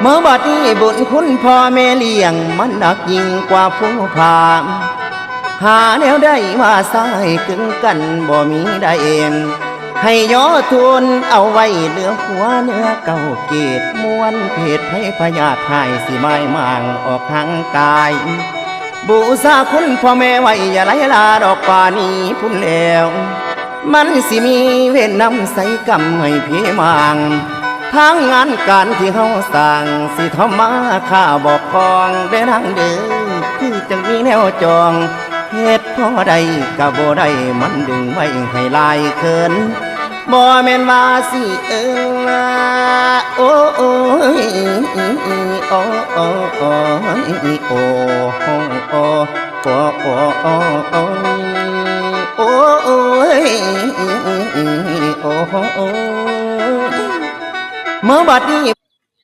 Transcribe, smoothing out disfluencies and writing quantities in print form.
เมื่อบัดนี้บุญคุณพ่อแม่เลี้ยงมันหนักยิ่งกว่าผู้พามหาแนวได้มาสายกึ่งกันบ่มีได้เองให้ย่อทุนเอาไว้เหลือหัวเนื้อเก่าเกตม้วนเพศให้พยาธิายสิไม้มางออกทางกายบูชาคุณพ่อแม่ไว้อย่าไหลลาดอกป่านี้พุ่นแล้วมันสิมีเวรนำใส่กรรมให้พี่มางทางงานการที่เฮาสร้างสิทำมาข้าบอกคองได้ทางเดินคือจังมีแนวจองเหตุพอใดก็บ่ได้มันดึงไว้ให้ลายเขินบ่แม่นว่าสิโอ้โอ้ยโอ้โอ้โอ้ยโอ้โอ้โอ้โอ้โอ้โอ้โอ้โอ้โอ้ยโอ้โอ้เมื่อบัดนี้